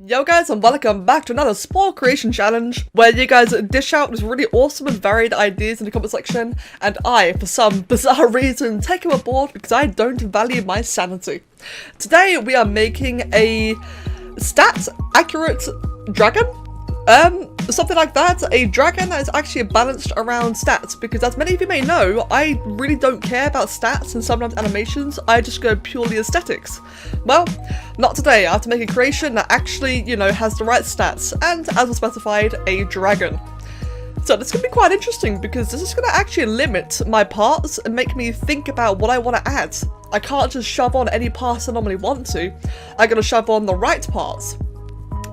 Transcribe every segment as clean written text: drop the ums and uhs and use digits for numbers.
Yo guys, and welcome back to another Spore creation challenge where you guys dish out these really awesome and varied ideas in the comment section, and I, for some bizarre reason, take them aboard because I don't value my sanity. Today we are making a stats accurate dragon? Something like that. A dragon that is actually balanced around stats, because as many of you may know, I really don't care about stats and sometimes animations, I just go purely aesthetics. Well, not today. I have to make a creation that actually, you know, has the right stats, and as was specified, a dragon. So this is going to be quite interesting because this is going to actually limit my parts and make me think about what I want to add. I can't just shove on any parts I normally want to, I gotta shove on the right parts.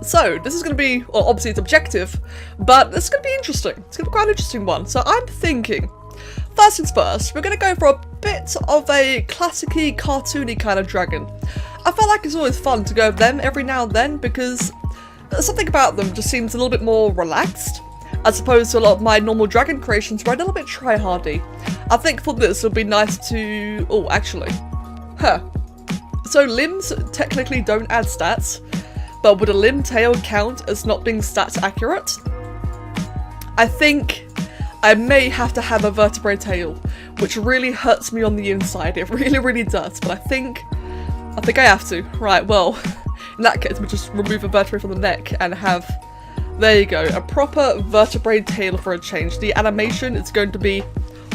So, this is going to be, well, obviously it's objective, but this is going to be interesting. It's going to be quite an interesting one. So I'm thinking, first things first, we're going to go for a bit of a classic-y, cartoony kind of dragon. I feel like it's always fun to go with them every now and then because something about them just seems a little bit more relaxed, as opposed to a lot of my normal dragon creations where I'm a little bit try-hardy. I think for this it'll be nice to... oh, actually. So limbs technically don't add stats. But would a limb tail count as not being stats accurate? I think I may have to have a vertebrae tail, which really hurts me on the inside. It really does, but I think I have to. Right, well, in that case, we'll just remove a vertebrae from the neck and have, there you go, a proper vertebrae tail for a change. The animation is going to be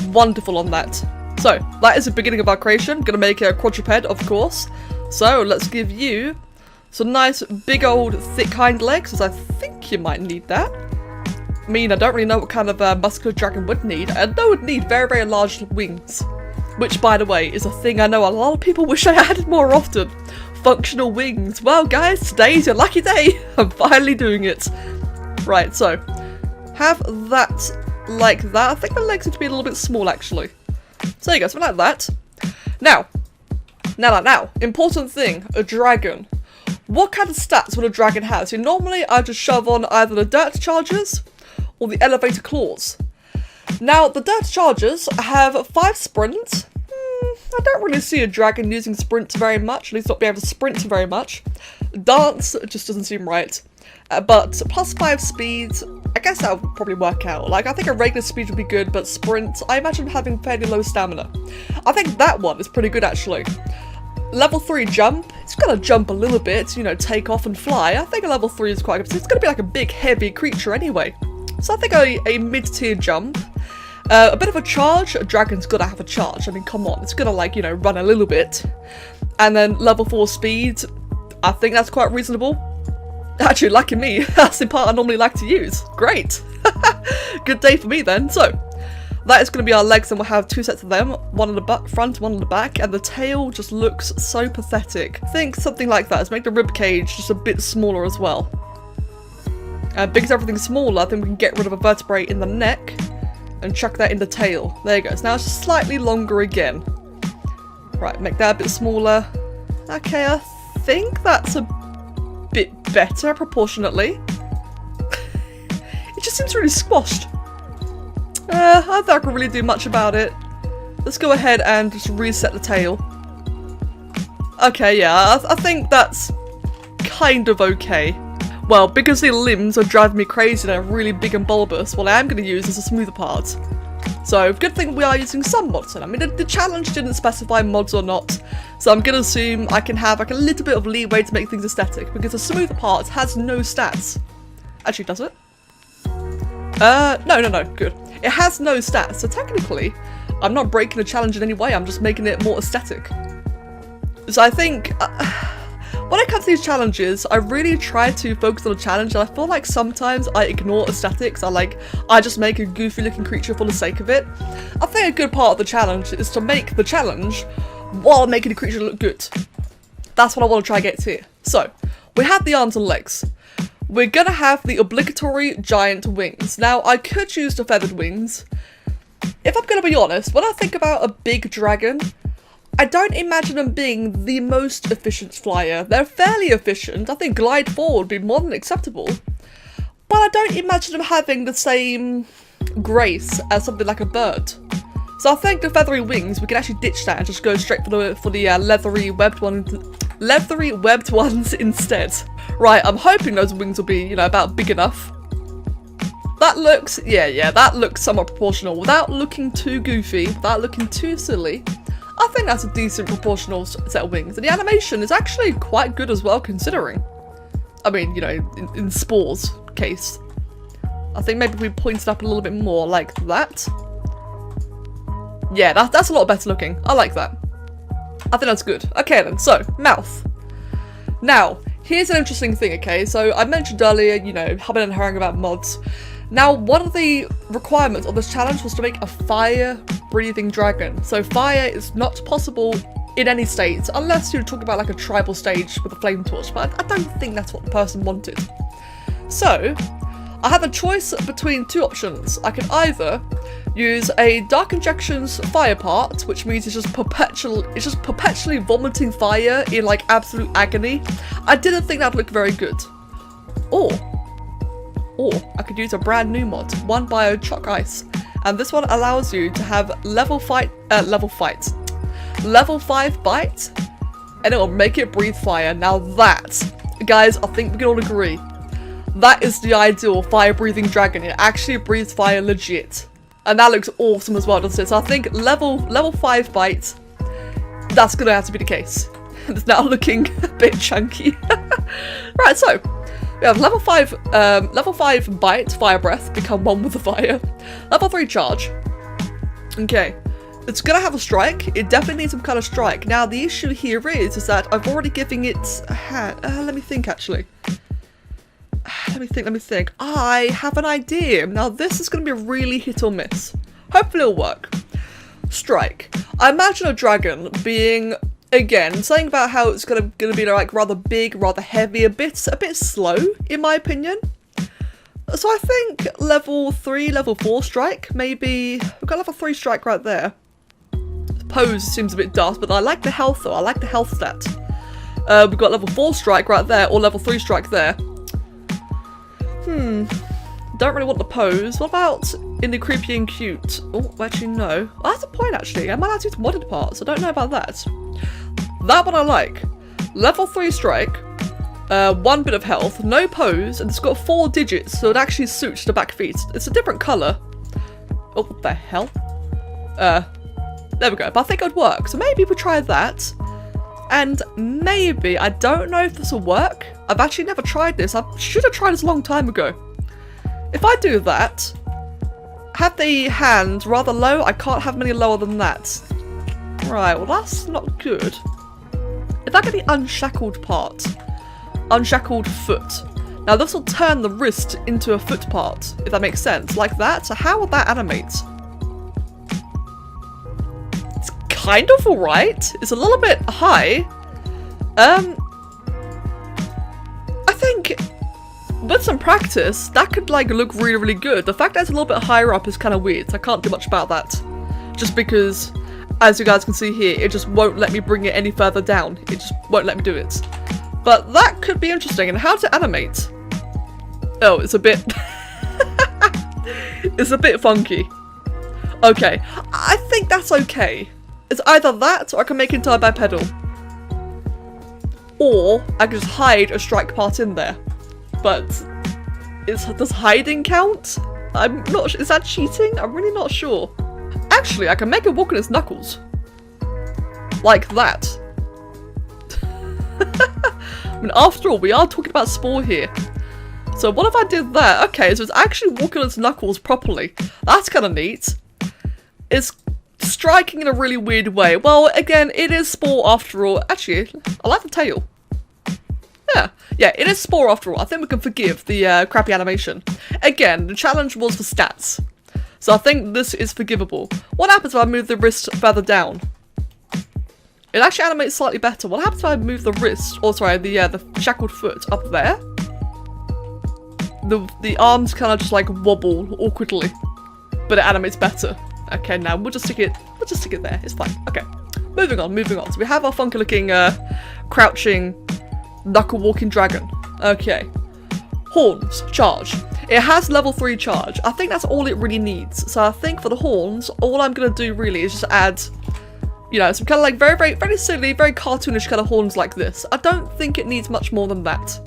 wonderful on that. So, that is the beginning of our creation. Gonna make a quadruped, of course. So, let's give you some nice big old thick hind legs, as I think you might need that. I mean, I don't really know what kind of muscular dragon would need. I know it would need very large wings. Which, by the way, is a thing I know a lot of people wish I added more often. Functional wings. Well guys, today's your lucky day. I'm finally doing it. Right, so have that like that. I think the legs need to be a little bit small actually. So there you go, something like that. Now, important thing, a dragon. What kind of stats would a dragon have? So normally I just shove on either the dirt chargers or the elevator claws. Now the dirt chargers have 5 sprint. I don't really see a dragon using sprints very much, at least not be able to sprint very much. Dance just doesn't seem right. But plus 5 speed, I guess that would probably work out. Like, I think a regular speed would be good, but sprint, I imagine having fairly low stamina. I think that one is pretty good actually. Level 3 jump, it's gonna jump a little bit, you know, take off and fly. I think a level 3 is quite good, so it's gonna be like a big heavy creature anyway. So I think a mid-tier jump. A bit of a charge, a dragon's gotta have a charge, I mean come on, it's gonna like, you know, run a little bit. And then level 4 speed, I think that's quite reasonable. Actually, lucky me, that's the part I normally like to use. Great! Good day for me then. So, that is going to be our legs, and we'll have 2 sets of them, one on the front, one on the back, and the tail just looks so pathetic. I think something like that. Let's make the rib cage just a bit smaller as well. Because everything's smaller, I think we can get rid of a vertebrae in the neck and chuck that in the tail. There you go. So now it's just slightly longer again. Right, make that a bit smaller. Okay, I think that's a bit better proportionately. It just seems really squashed. I don't think I can really do much about it. Let's go ahead and just reset the tail. Okay, yeah, I think that's kind of okay. Well, because the limbs are driving me crazy and they're really big and bulbous, what I am going to use is a smoother part. So, good thing we are using some mods. I mean, the challenge didn't specify mods or not, so I'm going to assume I can have like a little bit of leeway to make things aesthetic, because the smoother part has no stats. Actually, does it? No, good. It has no stats, so technically, I'm not breaking the challenge in any way, I'm just making it more aesthetic. So I think, when it comes to these challenges, I really try to focus on the challenge, and I feel like sometimes I ignore aesthetics. I just make a goofy looking creature for the sake of it. I think a good part of the challenge is to make the challenge while making the creature look good. That's what I want to try and get to here. So, we have the arms and legs. We're gonna have the obligatory giant wings. Now, I could use the feathered wings. If I'm gonna be honest, when I think about a big dragon, I don't imagine them being the most efficient flyer. They're fairly efficient. I think glide forward would be more than acceptable. But I don't imagine them having the same grace as something like a bird. So I think the feathery wings, we can actually ditch that and just go straight for the leathery webbed one leathery webbed ones instead. Right, I'm hoping those wings will be, you know, about big enough. That looks, yeah, that looks somewhat proportional. Without looking too goofy, without looking too silly, I think that's a decent proportional set of wings. And the animation is actually quite good as well, considering. I mean, you know, in Spore's case. I think maybe we pointed up a little bit more like that. Yeah, that's a lot better looking. I like that. I think that's good. Okay then, so, mouth. Now, here's an interesting thing, okay? So, I mentioned earlier, you know, humming and hawing about mods. Now, one of the requirements of this challenge was to make a fire-breathing dragon. So, fire is not possible in any state, unless you're talking about like a tribal stage with a flame torch, but I don't think that's what the person wanted. So, I have a choice between two options. I can either use a Dark Injections fire part, which means it's just perpetually vomiting fire in like absolute agony. I didn't think that'd look very good. Or I could use a brand new mod, One Bio Chalk Ice, and this one allows you to have level 5 bite, and it will make it breathe fire. Now that, guys, I think we can all agree, that is the ideal fire-breathing dragon. It actually breathes fire legit. And that looks awesome as well, doesn't it? So I think level 5 bite, that's gonna have to be the case. It's now looking a bit chunky. Right, so we have level 5 bite, fire breath, become one with the fire. Level 3 charge. Okay. It's gonna have a strike. It definitely needs some kind of strike. Now the issue here is that I've already given it a hand. Let me think actually. Let me think. I have an idea. Now this is going to be a really hit or miss. Hopefully it'll work. Strike. I imagine a dragon being, again, saying about how it's going to be like rather big, rather heavy, a bit slow, in my opinion. So I think level 3, level 4 strike, maybe. We've got level 3 strike right there. Pose seems a bit daft, but I like the health though. I like the health stat. We've got level 4 strike right there, or level 3 strike there. Don't really want the pose. What about in the creepy and cute? Oh, actually no. Oh, that's a point actually. I might have to use modded parts. I don't know about that. That one I like. Level 3 strike. 1 bit of health. No pose. And it's got 4 digits. So it actually suits the back feet. It's a different colour. Oh, what the hell? There we go. But I think it would work. So maybe we try that. And maybe, I don't know if this will work. I've actually never tried this. I should have tried this a long time ago. If I do that, have the hand rather low. I can't have many lower than that. Right, well that's not good. If I get the unshackled part, unshackled foot. Now this will turn the wrist into a foot part, if that makes sense. Like that. So how would that animate? Kind of alright. It's a little bit high. I think with some practice, that could like look really, really good. The fact that it's a little bit higher up is kind of weird. So I can't do much about that. Just because, as you guys can see here, it just won't let me bring it any further down. It just won't let me do it. But that could be interesting. And how to animate? Oh, it's a bit... it's a bit funky. Okay. I think that's okay. It's either that, or I can make it into a bipedal. Or I can just hide a strike part in there. But does hiding count? I'm not sure. Is that cheating? I'm really not sure. Actually, I can make it walk on its knuckles. Like that. I mean, after all, we are talking about Spore here. So what if I did that? Okay, so it's actually walking on its knuckles properly. That's kind of neat. It's striking in a really weird way. Well, again, it is Spore after all. Actually, I like the tail. Yeah, it is Spore after all. I think we can forgive the crappy animation. Again, the challenge was for stats. So I think this is forgivable. What happens if I move the wrist further down? It actually animates slightly better. What happens if I move the wrist, or sorry, the shackled foot up there? The arms kind of just like wobble awkwardly, but it animates better. Okay, now we'll just stick it there. It's fine. Okay, moving on. So we have our funky looking crouching knuckle walking dragon. Okay, horns charge. It has level 3 charge. I think that's all it really needs. So I think for the horns, all I'm gonna do really is just add, You know, some kind of like very silly, very cartoonish kind of horns like this. I don't think it needs much more than that.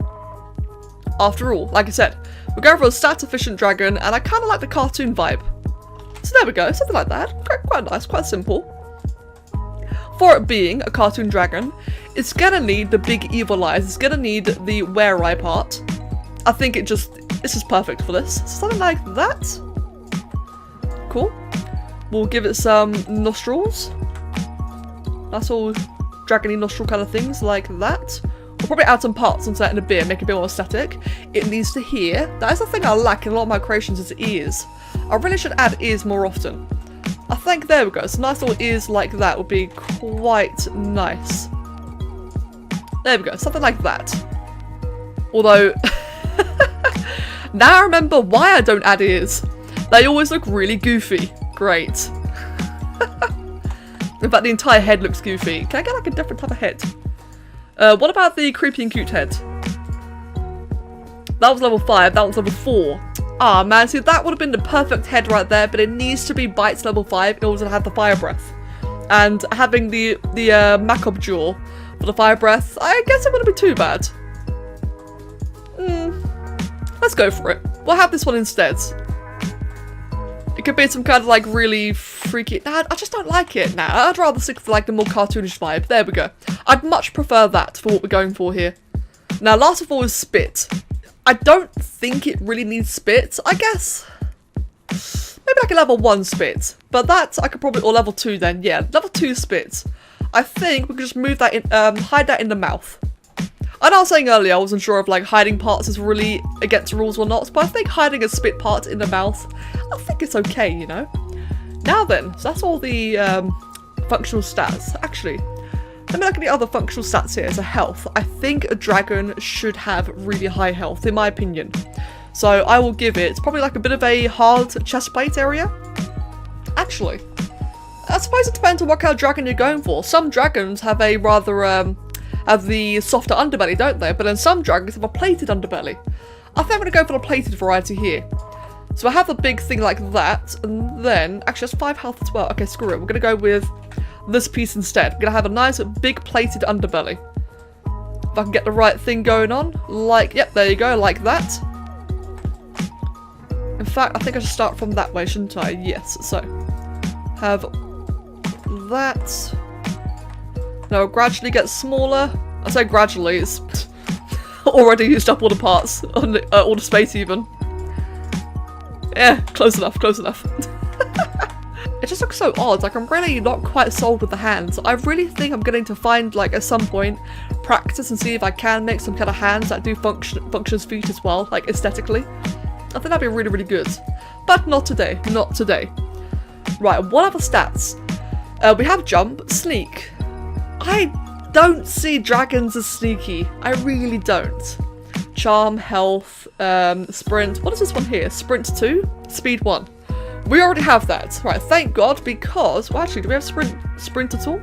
After all, like I said, we're going for a stat-efficient dragon, and I kind of like the cartoon vibe. So there we go, something like that. Quite nice, quite simple. For it being a cartoon dragon, it's gonna need the big evil eyes. It's gonna need the were-eye part. I think it's just perfect for this. Something like that. Cool. We'll give it some nostrils. That's all dragony nostril kind of things like that. We'll probably add some parts onto that in a bit, make it a bit more aesthetic. It needs to hear. That is the thing I lack in a lot of my creations is ears. I really should add ears more often. I think there we go. Some nice little ears like that would be quite nice. There we go. Something like that. Although, now I remember why I don't add ears. They always look really goofy. Great. In fact, the entire head looks goofy. Can I get like a different type of head? What about the creepy and cute head? That was level 5, that was level 4. Ah man, see that would have been the perfect head right there, but it needs to be Bites level 5 in order to have the fire breath. And having the macabre jaw for the fire breath, I guess it wouldn't be too bad. Let's go for it. We'll have this one instead. It could be some kind of like really freaky. Nah, I just don't like it now. I'd rather stick with like the more cartoonish vibe. There we go. I'd much prefer that for what we're going for here. Now, last of all is spit. I don't think it really needs spit. I guess maybe like a level 1 spit, but that I could probably, or level 2 then. Yeah, level 2 spit. I think we could just move that in, hide that in the mouth. I know I was saying earlier I wasn't sure if like hiding parts is really against rules or not, but I think hiding a spit part in the mouth, I think it's okay, you know. Now then, so that's all the functional stats. Actually, let me look at the other functional stats here. So health. I think a dragon should have really high health, in my opinion. So I will give it probably like a bit of a hard chest plate area. Actually, I suppose it depends on what kind of dragon you're going for. Some dragons have a rather have the softer underbelly, don't they? But then some dragons have a plated underbelly. I think I'm going to go for the plated variety here. So I have the big thing like that, and then, actually that's 5 health as well. Okay, screw it. We're going to go with this piece instead. We're going to have a nice big plated underbelly. If I can get the right thing going on, like, yep, there you go, like that. In fact, I think I should start from that way, shouldn't I? Yes, so have that. Now it gradually gets smaller. I say gradually, it's already used up all the parts, on all the space even. Yeah, close enough, close enough. It just looks so odd, like I'm really not quite sold with the hands. I really think I'm going to find, like, at some point, practice and see if I can make some kind of hands that do function as feet as well, like, aesthetically. I think that'd be really, really good. But not today, not today. Right, what other stats? We have jump, sneak. I don't see dragons as sneaky. I really don't. Charm, health, sprint. What is this one here? Sprint 2? Speed 1. We already have that. Right, thank God, because... Well, actually, do we have sprint at all?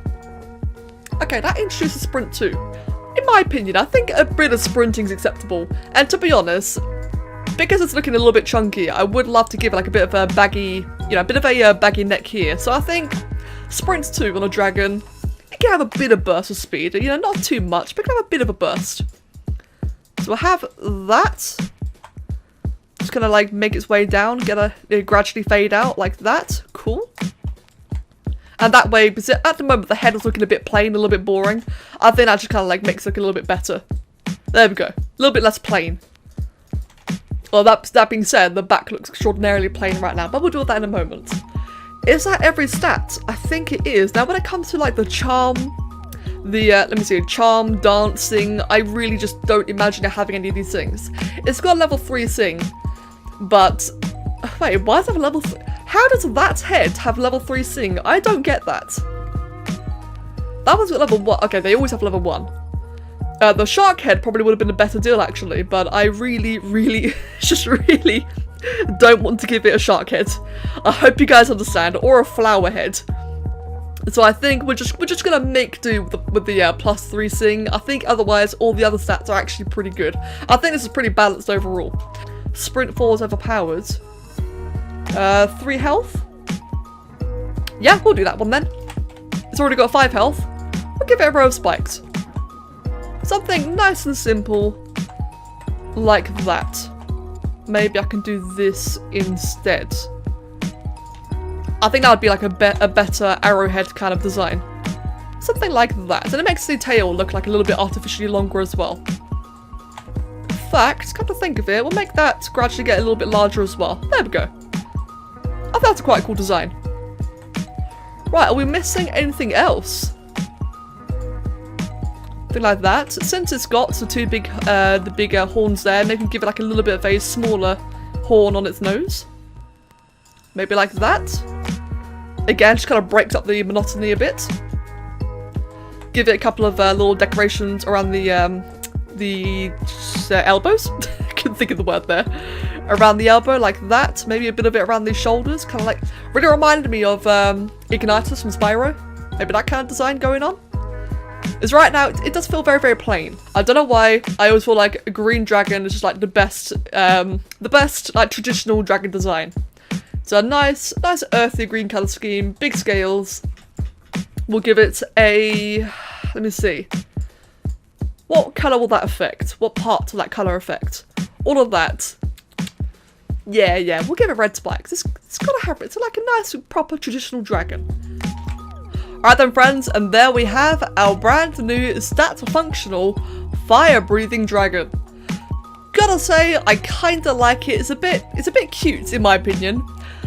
Okay, that introduces sprint 2. In my opinion, I think a bit of sprinting is acceptable. And to be honest, because it's looking a little bit chunky, I would love to give it like a bit of a baggy... You know, a bit of a baggy neck here. So I think sprint 2 on a dragon... It can have a bit of burst of speed, you know, not too much, but it can have a bit of a burst. So we'll have that. Just gonna like make its way down, gradually fade out like that. Cool. And that way, because at the moment the head was looking a bit plain, a little bit boring, I think that just kind of like makes it look a little bit better. There we go. A little bit less plain. Well, that being said, the back looks extraordinarily plain right now, but we'll do that in a moment. Is that every stat? I think it is. Now when it comes to like the charm, let me see, charm, dancing, I really just don't imagine it having any of these things. It's got a level 3 sing, but, wait, why does it have a level 3? How does that head have level 3 sing? I don't get that. That one's got level 1, okay, they always have level 1. The shark head probably would have been a better deal actually, but I really, just really don't want to give it a shark head. I hope you guys understand, or a flower head. So I think we're just gonna make do with the plus 3 sing. I think otherwise all the other stats are actually pretty good. I think this is pretty balanced overall. Sprint 4 is overpowered. 3 health. Yeah, we'll do that one then. It's already got 5 health. We'll give it a row of spikes. Something nice and simple like that. Maybe I can do this instead. I think that would be like a better arrowhead kind of design. Something like that. And it makes the tail look like a little bit artificially longer as well. In fact, come to think of it, we'll make that gradually get a little bit larger as well. There we go. I think that's a quite cool design. Right, are we missing anything else? Something like that. Since it's got the two big, the bigger horns there, maybe give it like a little bit of a smaller horn on its nose. Maybe like that. Again, just kind of breaks up the monotony a bit. Give it a couple of little decorations around the elbows. I couldn't think of the word there. Around the elbow, like that. Maybe a bit of it around the shoulders. Kind of like, really reminded me of Ignitus from Spyro. Maybe that kind of design going on. Is right now, it does feel very, very plain. I don't know why, I always feel like a green dragon is just like the best like traditional dragon design. So a nice earthy green colour scheme, big scales. We'll give it a, let me see. What colour will that affect? What part will that colour affect? All of that. Yeah, we'll give it red spikes. It's gotta have it. It's like a nice, proper traditional dragon. Alright then friends, and there we have our brand new stats functional fire breathing dragon. Gotta say, I kinda like it. It's a bit cute in my opinion.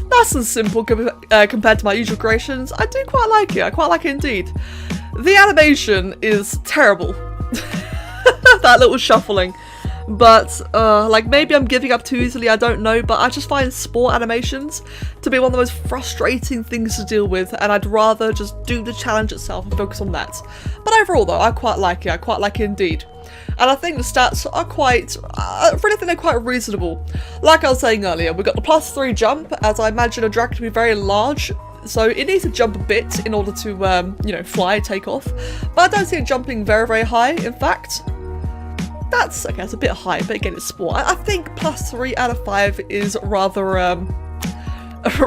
Nice and simple compared to my usual creations. I do quite like it. I quite like it indeed. The animation is terrible. That little shuffling. But, like, maybe I'm giving up too easily, I don't know, but I just find Spore animations to be one of the most frustrating things to deal with, and I'd rather just do the challenge itself and focus on that. But overall, though, I quite like it. I quite like it indeed. And I think the stats are quite, I really think they're quite reasonable. Like I was saying earlier, we've got the +3 jump, as I imagine a dragon to be very large, so it needs to jump a bit in order to, you know, fly, take off. But I don't see it jumping very, very high, in fact. That's, okay, it's a bit high, but again, it's Spore. I think +3 out of 5 is rather,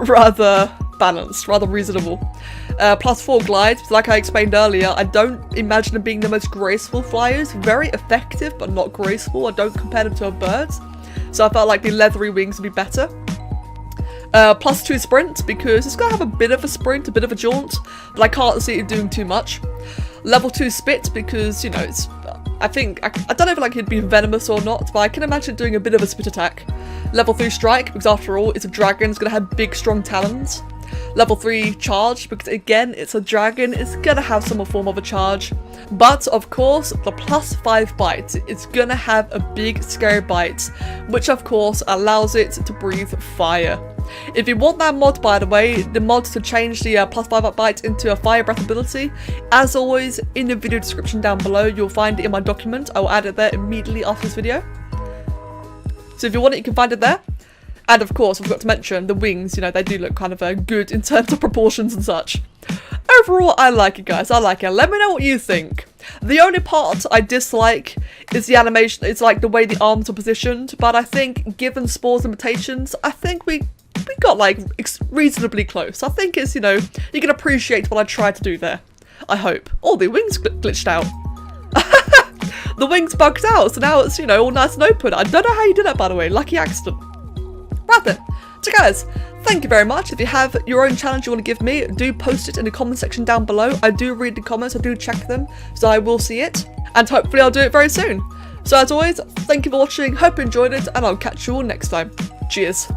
rather balanced, rather reasonable. +4 glides, like I explained earlier, I don't imagine them being the most graceful flyers. Very effective, but not graceful. I don't compare them to a bird. So I felt like the leathery wings would be better. +2 sprint, because it's going to have a bit of a sprint, a bit of a jaunt, but I can't see it doing too much. Level 2 spit, because, you know, it's, I think, I don't know if like it'd be venomous or not, but I can imagine doing a bit of a spit attack. Level 3 strike, because after all, it's a dragon, it's going to have big, strong talons. Level 3 charge, because again, it's a dragon, it's going to have some form of a charge. But, of course, the +5 bite, it's going to have a big, scary bite, which of course allows it to breathe fire. If you want that mod, by the way, the mod to change the +5 bite into a fire breath ability, as always, in the video description down below, you'll find it in my document. I will add it there immediately after this video. So if you want it, you can find it there. And of course, I forgot to mention, the wings, you know, they do look kind of good in terms of proportions and such. Overall, I like it, guys. I like it. Let me know what you think. The only part I dislike is the animation. It's like the way the arms are positioned. But I think, given Spore's limitations, I think we got like reasonably close. I think it's, you know, you can appreciate what I tried to do there. I hope. Oh, the wings glitched out. The wings bugged out, so now it's, you know, all nice and open. I don't know how you did that, by the way. Lucky accident. Right then. So guys, thank you very much. If you have your own challenge you want to give me, do post it in the comment section down below. I do read the comments, I do check them, so I will see it. And hopefully I'll do it very soon. So as always, thank you for watching, hope you enjoyed it, and I'll catch you all next time. Cheers.